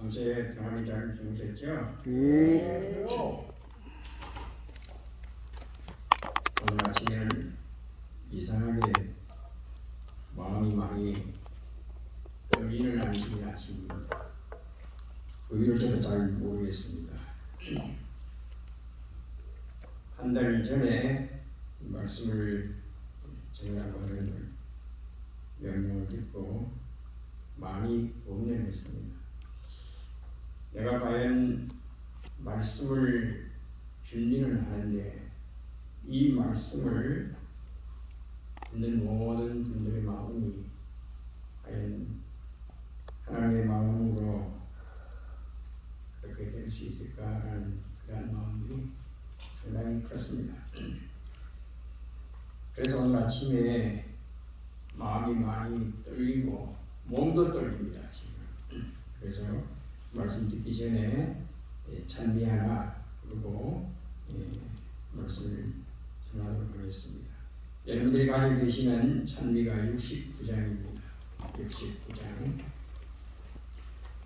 밤새 평안히 잘 주무셨죠? 예. 오늘 아침에는 이상하게 마음이 많이 떨리는 아침입니다. 의의를 저도 잘 모르겠습니다. 한 달 전에 말씀을 전하라고 하는 명령을 듣고 많이 고민했습니다. 내가 과연 말씀을 준비는 하는데 이 말씀을 듣는 모든 분들의 마음이 과연 하나님의 마음으로 그렇게 될 수 있을까라는 그런 마음이 상당히 컸습니다. 그래서 오늘 아침에 마음이 많이 떨리고 몸도 떨립니다. 지금. 그래서 말씀 듣기 전에 찬미 하나 그리고 말씀을 전하도록 하겠습니다. 여러분들이 가지고 계시는 찬미가 69장입니다. 69장.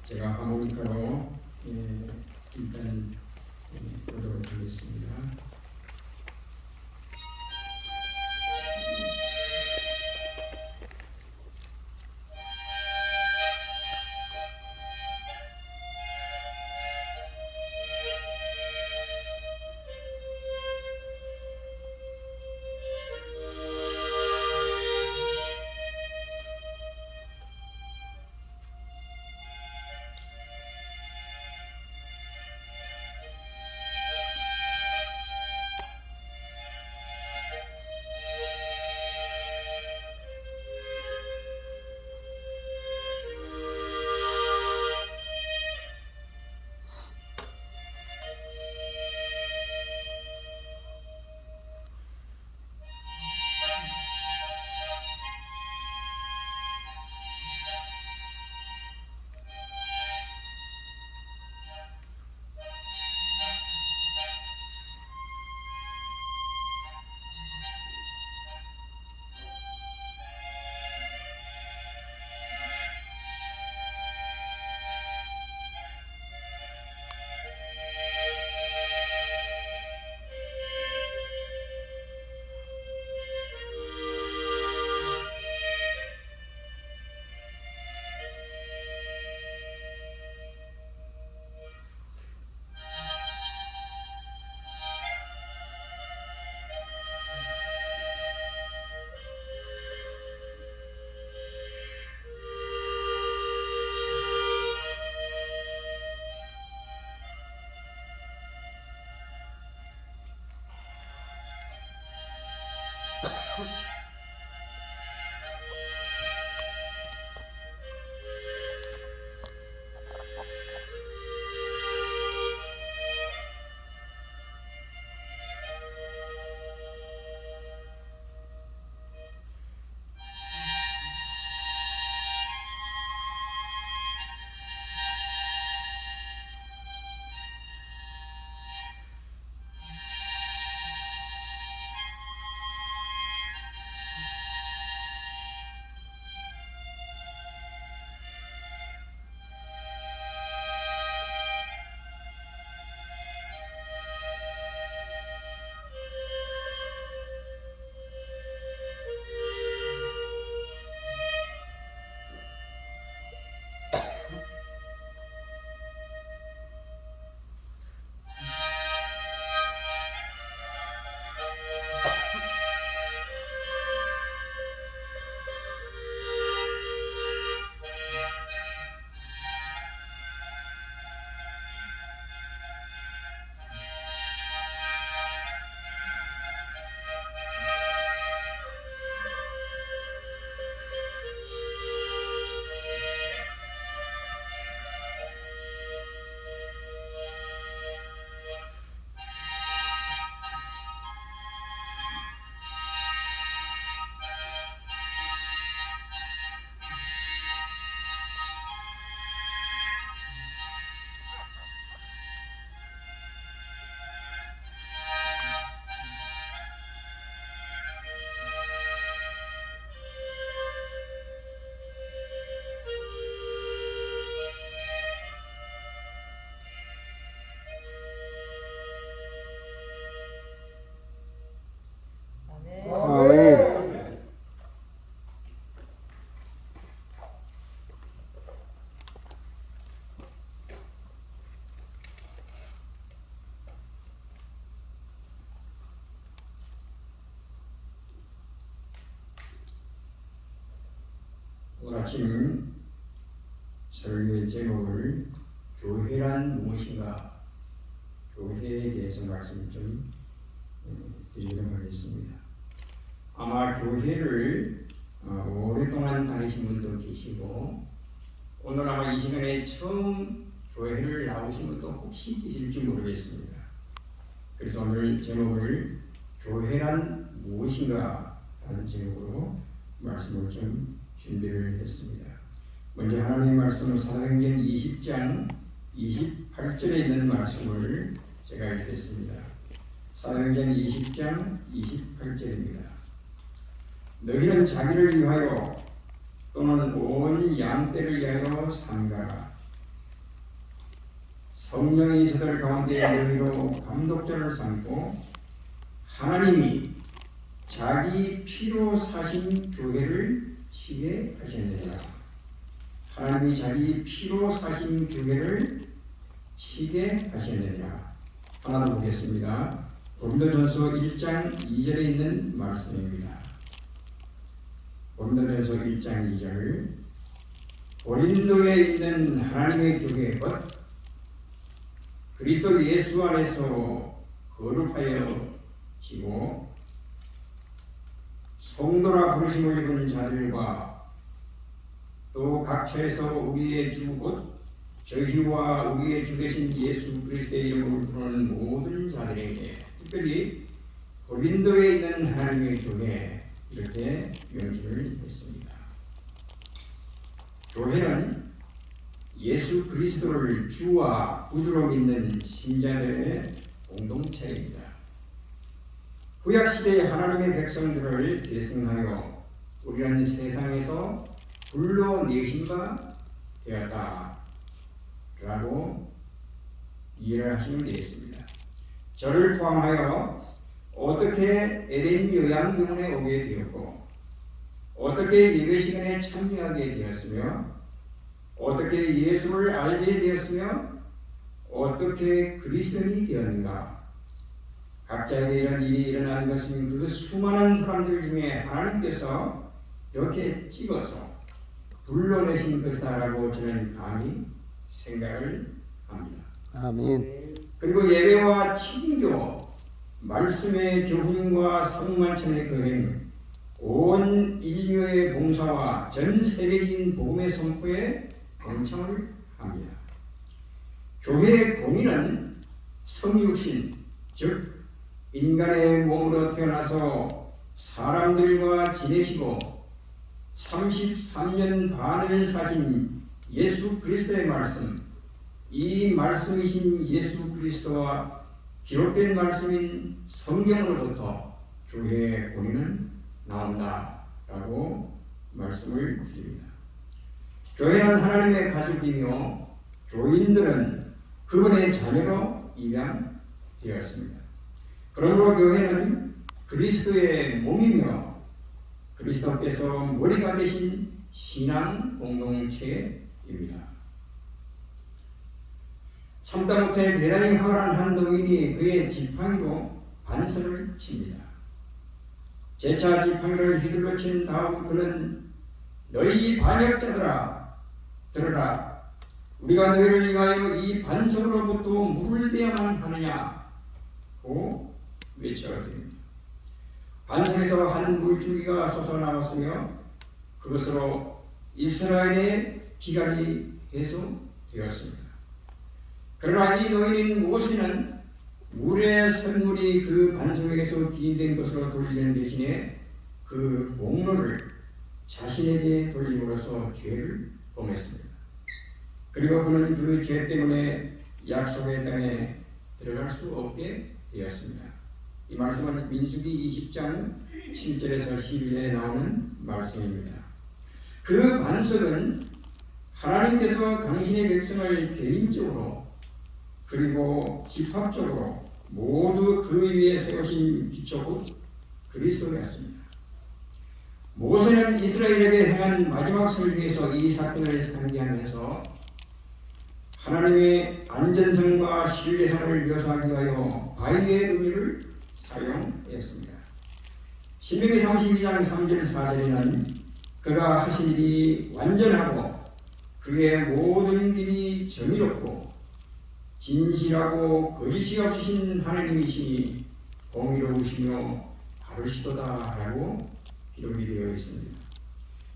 제가 하모니카로 일단 보도록 하겠습니다. 아침 설교의 제목을 교회란 무엇인가, 교회에 대해서 말씀을 좀 드리도록 하겠습니다. 아마 교회를 오랫동안 다니신 분도 계시고 오늘 아마 이 시간에 처음 교회를 나오신 분도 혹시 계실지 모르겠습니다. 그래서 오늘 제목을 교회란 무엇인가 하는 제목으로 말씀을 좀 준비를 했습니다. 먼저 하나님의 말씀은 사도행전 20장 28절에 있는 말씀을 제가 읽겠습니다. 사도행전 20장 28절입니다. 너희는 자기를 위하여 또는 온 양떼를 위하여 삼가라. 성령이 저들 가운데 너희로 감독자를 삼고 하나님이 자기 피로 사신 교회를 치게 하셨느니라. 하나님이 자기 피로 사신 교회를 치게 하셨느니라. 하나 더 보겠습니다. 고린도전서 1장 2절에 있는 말씀입니다. 고린도전서 1장 2절. 고린도에 있는 하나님의 교회 곧 그리스도 예수 안에서 거룩하여 지고 성도라 부르심을 입은 자들과 또 각처에서 우리의 주 곧 저희와 우리의 주 되신 예수 그리스도의 이름으로 부르는 모든 자들에게, 특별히 고린도에 있는 하나님의 교회, 이렇게 명시를 했습니다. 교회는 예수 그리스도를 주와 구주로 믿는 신자들의 공동체입니다. 구약시대의 하나님의 백성들을 계승하여 우리는 세상에서 불러내신 바 되었다 라고 이해를 하시면 되겠습니다. 저를 포함하여 어떻게 에덴 요양병원에 오게 되었고, 어떻게 예배시간에 참여하게 되었으며, 어떻게 예수를 알게 되었으며, 어떻게 그리스도인이 되었는가. 각자에게 이런 일이 일어나는 것은 그 수많은 사람들 중에 하나님께서 이렇게 찍어서 불러내신 것이다라고 저는 감히 생각을 합니다. 아멘. 그리고 예배와 친교, 말씀의 교훈과 성만찬의 거행, 온 인류의 봉사와 전 세계적인 복음의 선포에 동참을 합니다. 교회의 공의는 성육신, 즉 인간의 몸으로 태어나서 사람들과 지내시고 33년 반을 사신 예수 그리스도의 말씀, 이 말씀이신 예수 그리스도와 기록된 말씀인 성경으로부터 교회의 공의는 나온다라고 말씀을 드립니다. 교회는 하나님의 가족이며 교인들은 그분의 자녀로 입양되었습니다. 그러므로 교회는 그리스도의 몸이며 그리스도께서 머리가 되신 신앙 공동체입니다. 참다 못해 대단히 화난 한 노인이 그의 지팡이로 반석을 칩니다. 재차 지팡이를 휘둘러 친 다음 그는 너희 반역자들아 들으라. 우리가 너희를 위하여 이 반석으로부터 물을 대야만 하느냐고 외쳐옵니다. 반석에서 한 물줄기가 솟아나왔으며 그것으로 이스라엘의 기갈이 해소되었습니다. 그러나 이 노인인 모세는 물의 샘물이 그 반석에서 기인된 것으로 돌리는 대신에 그 공로를 자신에게 돌림으로써 죄를 범했습니다. 그리고 그는 그 죄 때문에 약속의 땅에 들어갈 수 없게 되었습니다. 이 말씀은 민수기 20장 7절에서 11절에 나오는 말씀입니다. 그 반석은 하나님께서 당신의 백성을 개인적으로 그리고 집합적으로 모두 그 위에 세우신 기초국 그리스도였습니다. 모세는 이스라엘에게 행한 마지막 설교에서 이 사건을 상기하면서 하나님의 안전성과 신뢰성을 묘사하기 위하여 바위의 의미를 사용했습니다. 신명기 32장 3절 4절에는 그가 하신 일이 완전하고 그의 모든 길이 정의롭고 진실하고 거짓이 없으신 하나님이시니 공의로우시며 바르시도다라고 기록이 되어 있습니다.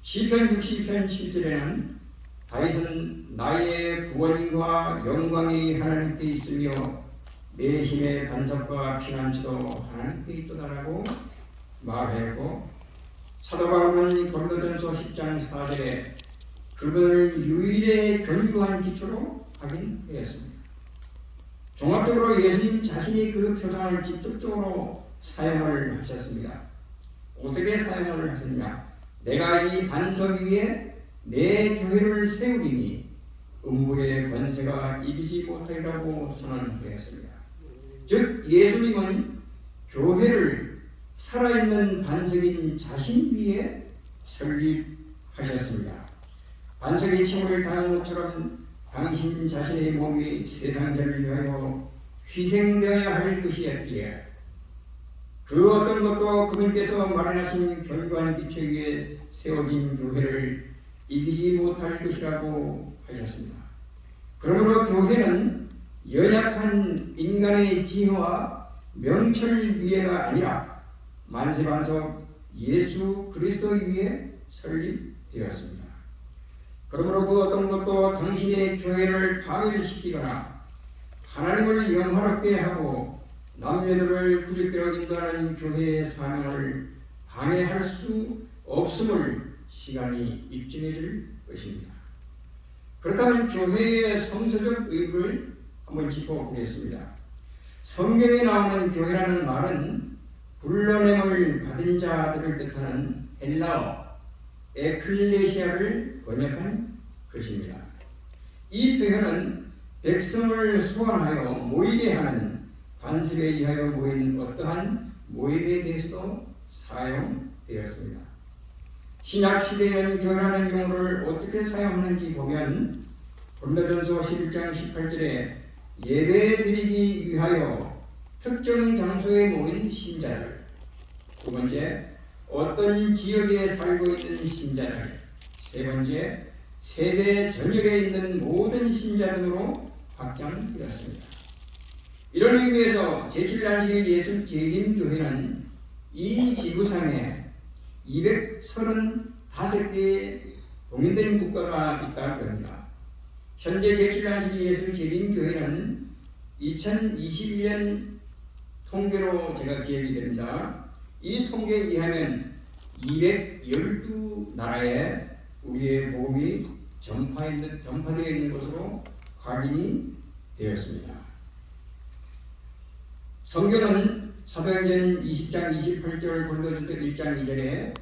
시편 60편 7절에는 다윗은 나의 구원과 영광이 하나님께 있으며 내 힘의 반석과 피난처도 하나님께 있도다라고 말했고, 사도 바울은 고린도전서 10장 4절에 그분을 유일의 견고한 기초로 확인하였습니다. 종합적으로 예수님 자신이 그 표상을 직접적으로 사용을 하셨습니다. 어떻게 사용을 하셨냐? 내가 이 반석 위에 내 교회를 세우리니 음부의 권세가 이기지 못하리라고 선언하였습니다. 즉 예수님은 교회를 살아있는 반석인 자신 위에 설립하셨습니다. 반석이 침을 당한 것처럼 당신 자신의 몸이 세상자를 위하여 희생되어야 할 것이었기에 그 어떤 것도 그분께서 마련하신 견고한 기초 위에 세워진 교회를 이기지 못할 것이라고 하셨습니다. 그러므로 교회는 연약한 인간의 지혜와 명철 위에가 아니라 만세반석 예수 그리스도 위에 설립되었습니다. 그러므로 그 어떤 것도 당신의 교회를 파멸시키거나 하나님을 영화롭게 하고 남녀들을 구주께로 인도하는 교회의 사명을 방해할 수 없음을 시간이 입증해 줄 것입니다. 그렇다면 교회의 성서적 의미를 한번 짚어보겠습니다. 성경에 나오는 교회라는 말은 불러냄을 받은 자들을 뜻하는 헬라어 에클레시아를 번역한 것입니다. 이 표현은 백성을 소환하여 모이게 하는 반석에 의하여 모인 어떠한 모임에 대해서도 사용되었습니다. 신약 시대에는 교회라는 용어를 어떻게 사용하는지 보면 고린도전서 11장 18절에 예배 드리기 위하여 특정 장소에 모인 신자들, 두 번째 어떤 지역에 살고 있는 신자들, 세 번째 세대 전역에 있는 모든 신자 등으로 확장되었습니다. 이런 의미에서 제7단실 예수 재림교회는 이 지구상에 235개의 봉인된 국가가 있다고 합니다. 현재 제7단실 예수 재림교회는 2021년 통계로 제가 기억이 됩니다. 이 통계에 의하면 212나라에 우리의 복음이 전파되어 있는 것으로 확인이 되었습니다. 성경은 사도행전 20장 28절 고린도전서 1장 2절에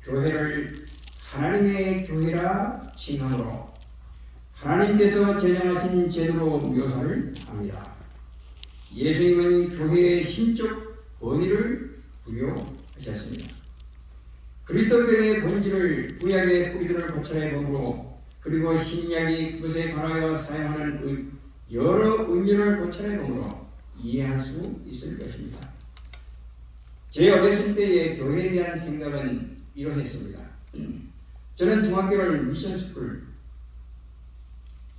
교회를 하나님의 교회라 칭함으로 하나님께서 제정하신 제도로 묘사를 합니다. 예수님은 교회의 신적 권위를 부여하셨습니다. 그리스도 교회의 본질을 구약의 뿌리들을 고찰해 보므로 그리고 신약이 그것에 관하여 사용하는 여러 의미를 고찰해 보므로 이해할 수 있을 것입니다. 제 어렸을 때의 교회에 대한 생각은 이러했습니다. 저는 중학교를 미션스쿨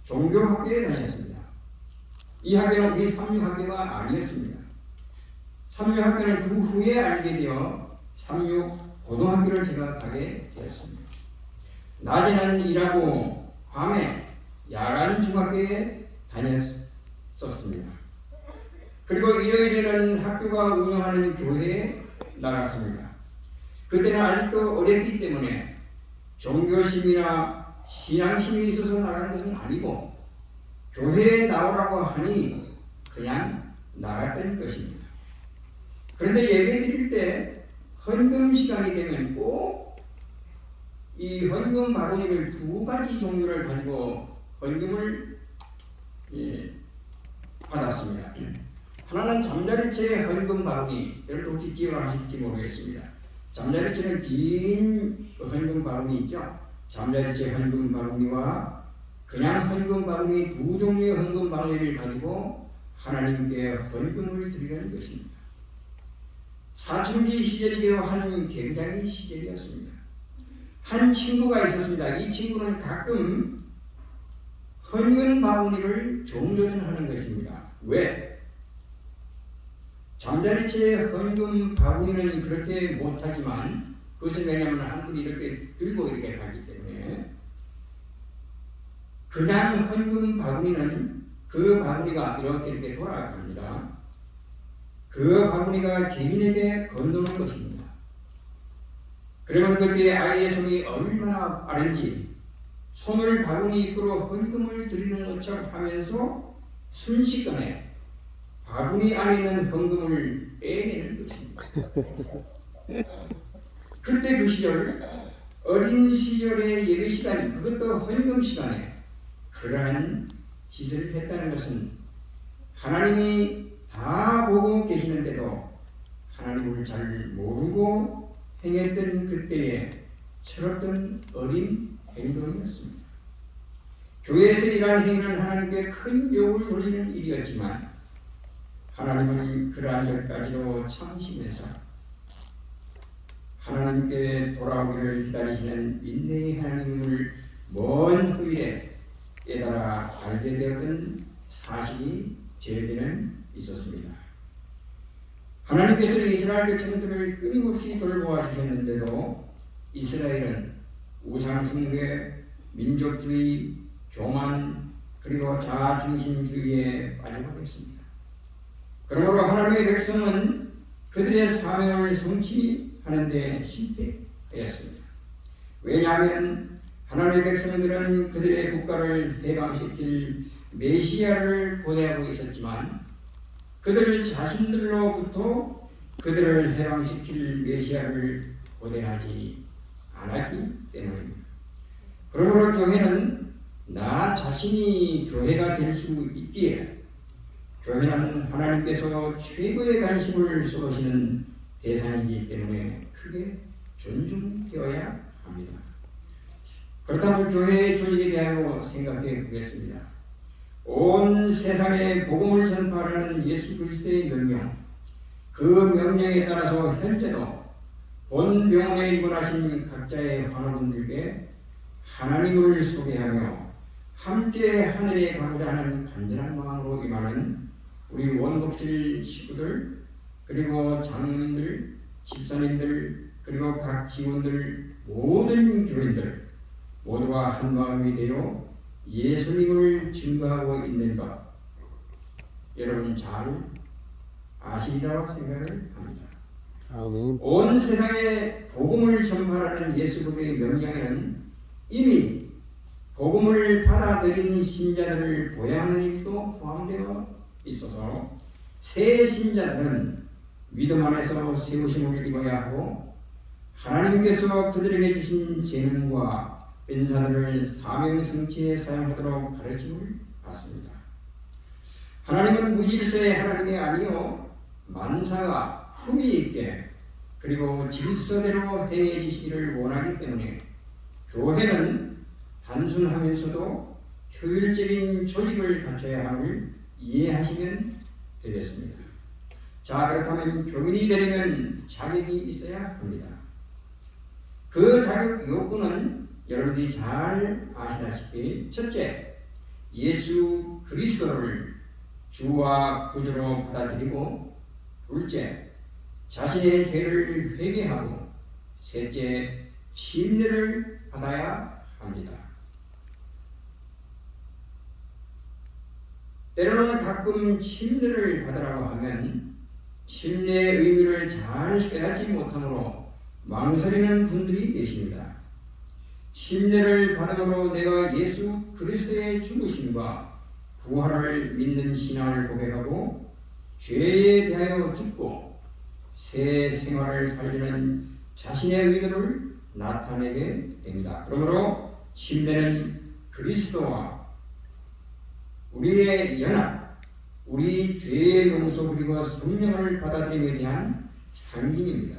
종교학교에 다녔습니다. 이 학교는 우리 삼류학교가 아니었습니다. 삼류학교는 그 후에 알게 되어 삼류고등학교를 제가 가게 되었습니다. 낮에는 일하고 밤에 야간 중학교에 다녔었습니다. 그리고 일요일에는 학교가 운영하는 교회에 나갔습니다. 그때는 아직도 어렸기 때문에 종교심이나 신앙심이 있어서 나간 것은 아니고 교회에 나오라고 하니 그냥 나갔던 것입니다. 그런데 예배 드릴 때 헌금 시간이 되면 꼭 이 헌금 바구니를 두 가지 종류를 가지고 헌금을 받았습니다. 하나는 잠자리채 헌금 바구니, 여러분 혹시 기억하실지 모르겠습니다. 잠자리채는 긴 헌금 바구니 있죠? 잠자리채 헌금 바구니와 그냥 헌금 바구니 두 종류의 헌금 바구니를 가지고 하나님께 헌금을 드리는 것입니다. 사춘기 시절이기도 한 굉장히 시절이었습니다. 한 친구가 있었습니다. 이 친구는 가끔 헌금 바구니를 정조준하는 것입니다. 왜? 잠자리채 헌금 바구니는 그렇게 못하지만 그것은 왜냐하면 한 분이 이렇게 들고 이렇게 가기 때문에 그냥 헌금 바구니는 그 바구니가 이렇게 돌아갑니다. 그 바구니가 개인에게 건너는 것입니다. 그러면 그때 아이의 손이 얼마나 빠른지 손을 바구니 입구로 헌금을 드리는 것처럼 하면서 순식간에 바구니 안에 있는 헌금을 빼내는 것입니다. 그때 그 시절 어린 시절의 예배 시간, 그것도 헌금 시간에 그러한 짓을 했다는 것은 하나님이 다 보고 계시는데도 하나님을 잘 모르고 행했던 그때의 철없던 어린 행동이었습니다. 교회에서 이러한 행위는 하나님께 큰 욕을 돌리는 일이었지만 하나님은 그러한 것까지도 참으시면서 하나님께 돌아오기를 기다리시는 인내의 하나님을 먼 후일에 깨달아 알게 되었던 사실이 저에게는 있었습니다. 하나님께서 이스라엘 백성들을 끊임없이 돌보아 주셨는데도 이스라엘은 우상숭배, 민족주의, 교만 그리고 자아중심주의에 빠져버렸습니다. 그러므로 하나님의 백성은 그들의 사명을 성취하는 데 실패했습니다. 왜냐하면 하나님의 백성들은 그들의 국가를 해방시킬 메시아를 고대하고 있었지만 그들 자신들로부터 그들을 해방시킬 메시아를 고대하지 않았기 때문입니다. 그러므로 교회는 나 자신이 교회가 될 수 있기에 교회는 하나님께서 최고의 관심을 쏟으시는 대상이기 때문에 크게 존중되어야 합니다. 그렇다면 교회의 조직에 대하여 생각해 보겠습니다. 온 세상에 복음을 전파하는 예수 그리스도의 명령, 그 명령에 따라서 현재도 본 병원에 입원하신 각자의 환우분들께 하나님을 소개하며 함께 하늘에 가고자 하는 간절한 마음으로 임하는 우리 원목실 식구들, 그리고 장로님들, 집사님들, 그리고 각 직원들, 모든 교인들 모두가 한 마음이 되어 예수님을 증거하고 있는 것 여러분 잘 아시리라고 생각을 합니다. 아멘. 온 세상에 복음을 전파하는 예수 그리스도의 명령에는 이미 복음을 받아들인 신자들을 보양하는 일도 포함되어 있어서 새 신자들은 믿음 안에서 세우심을 입어야 하고 하나님께서 그들에게 주신 재능과 은사들을 사명 성취에 사용하도록 가르침을 받습니다. 하나님은 무질서의 하나님이 아니요 만사가 품위 있게 그리고 질서대로 행해지시기를 원하기 때문에 교회는 단순하면서도 효율적인 조직을 갖춰야 함을 이해하시면 되겠습니다. 자, 그렇다면 교인이 되려면 자격이 있어야 합니다. 그 자격 요건은 여러분들이 잘 아시다시피 첫째, 예수 그리스도를 주와 구주로 받아들이고 둘째, 자신의 죄를 회개하고 셋째, 침례를 받아야 합니다. 때로는 가끔 침례를 받으라고 하면 침례의 의미를 잘 깨닫지 못하므로 망설이는 분들이 계십니다. 침례를 받음으로 내가 예수 그리스도의 죽으심과 부활을 믿는 신앙을 고백하고 죄에 대하여 죽고 새 생활을 살리는 자신의 의도를 나타내게 됩니다. 그러므로 침례는 그리스도와 우리의 연합, 우리 죄의 용서 그리고 성령을 받아들임에 대한 상징입니다.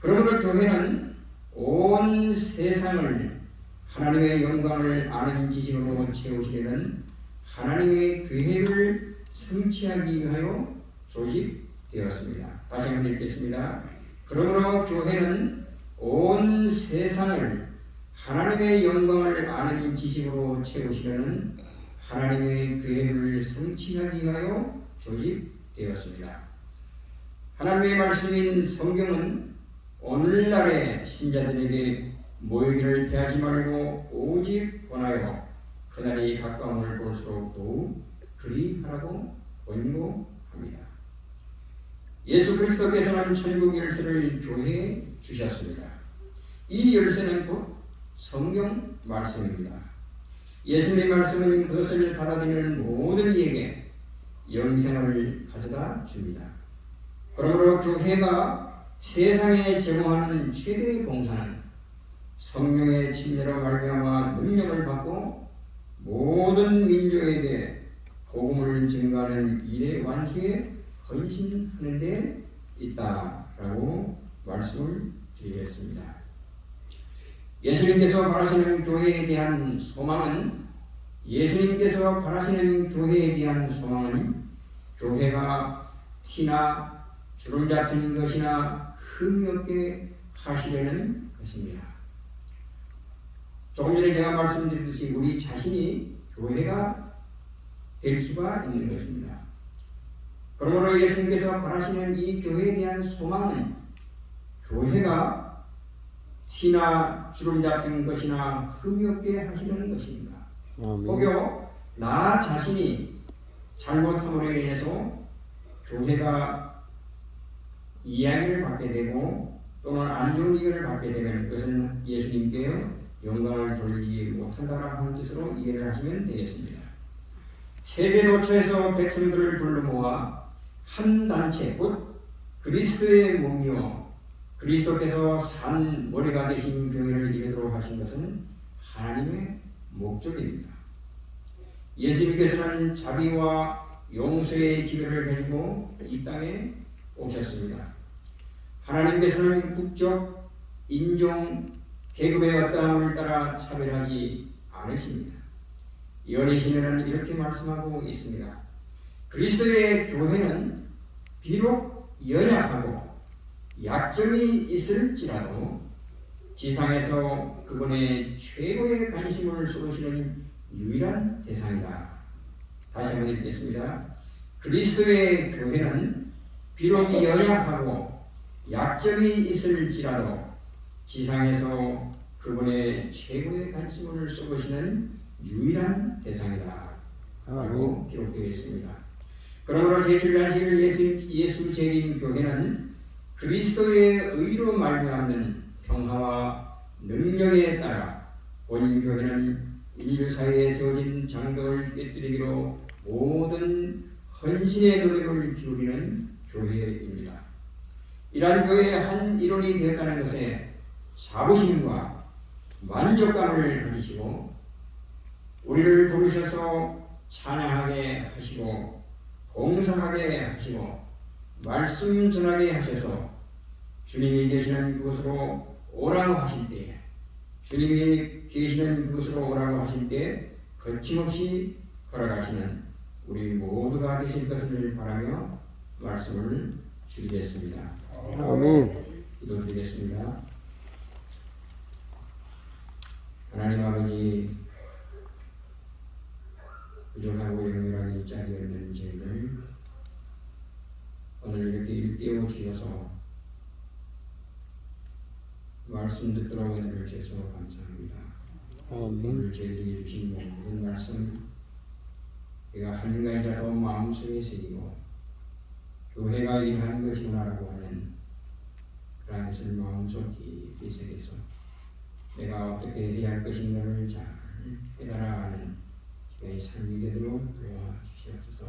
그러므로 교회는 온 세상을 하나님의 영광을 아는 지식으로 채우시려는 하나님의 계획을 성취하기 위하여 조직되었습니다. 다시 한번 읽겠습니다. 그러므로 교회는 온 세상을 하나님의 영광을 아는 지식으로 채우시려는 하나님의 계획을 성취하기 위하여 조직되었습니다. 하나님의 말씀인 성경은 오늘날의 신자들에게 모이기를 피하지 말고 오직 권하여 그날이 가까움을 볼수록 더욱 그리하라고 권고합니다. 예수 그리스도께서는 천국 열쇠를 교회에 주셨습니다. 이 열쇠는 곧 성경 말씀입니다. 예수님의 말씀은 그것을 받아들이는 모든 이에게 영생을 가져다 줍니다. 그러므로 교회가 세상에 제공하는 최대의 봉사는 성령의 침례로 말미암아 능력을 받고 모든 민족에게 복음을 증거하는 일의 완수에 헌신하는 데 있다라고 말씀을 드리겠습니다. 예수님께서 바라시는 교회에 대한 소망은 교회가 티나 주름 잡힌 것이나 흠이 없게 하시려는 것입니다. 조금 전에 제가 말씀드렸듯이 우리 자신이 교회가 될 수가 있는 것입니다. 그러므로 예수님께서 바라시는 이 교회에 대한 소망은 교회가 티나 주름 잡힌 것이나 흠이 없게 하시는 것입니다. 혹여 나 자신이 잘못함으로 인해서 교회가 이야기를 받게 되고 또는 안 좋은 이야기를 받게 되면 그것은 예수님께 영광을 돌리지 못한다라고 하는 뜻으로 이해를 하시면 되겠습니다. 세계 도처에서 백성들을 불러 모아 한 단체 곧 그리스도의 몸이요 그리스도께서 산 머리가 되신 교회를 이루도록 하신 것은 하나님의 목적입니다. 예수님께서는 자비와 용서의 기회를 가지고 이 땅에 오셨습니다. 하나님께서는 국적, 인종, 계급의 어떠함을 따라 차별하지 않으십니다. 연희신에는 이렇게 말씀하고 있습니다. 그리스도의 교회는 비록 연약하고 약점이 있을지라도 지상에서 그분의 최고의 관심을 쏟으시는 유일한 대상이다. 다시 한번 읽겠습니다. 그리스도의 교회는 비록 연약하고 약점이 있을지라도 지상에서 그분의 최고의 관심을 쏟으시는 유일한 대상이다. 라고 기록되어 있습니다. 그러므로 제7안식일 예수 재림 교회는 그리스도의 의로 말미암는 평화와 능력에 따라 본 교회는 인류 사회에 세워진 장벽을 깨뜨리기로 모든 헌신의 노력을 기울이는 교회입니다. 이러한 교회의 한 일원이 되었다는 것에 자부심과 만족감을 가지시고 우리를 부르셔서 찬양하게 하시고 봉사하게 하시고 말씀 전하게 하셔서 주님이 계시는 그곳으로 오라고 하실 때 주님이 계시는 그곳으로 오라고 하실 때 거침없이 걸어가시는 우리 모두가 되실 것을 바라며 말씀을 드리겠습니다. 아멘. 기도드리겠습니다. 하나님 아버지, 부족하고 영원하게 짜리없는 죄를 오늘 이렇게 일깨워 주셔서 말씀 듣도록 은혜를 주셔서 감사합니다. 오늘 저희들에게 주신 모든 말씀 우리가 한 가지라도 마음속에 새기고 교회가 일하는 것이구나라고 하는 그러한 것을 마음속 깊이 새겨서 내가 어떻게 해야 할 것인가를 잘 깨달아 아는 저의 삶이 되도록 도와주시옵소서.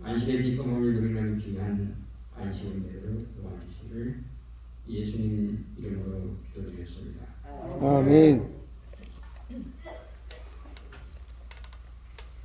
안식의 기쁨을 누리는 귀한 안식이 되도록 도와주시기를 예수님 이름으로 기도드렸습니다. 아멘.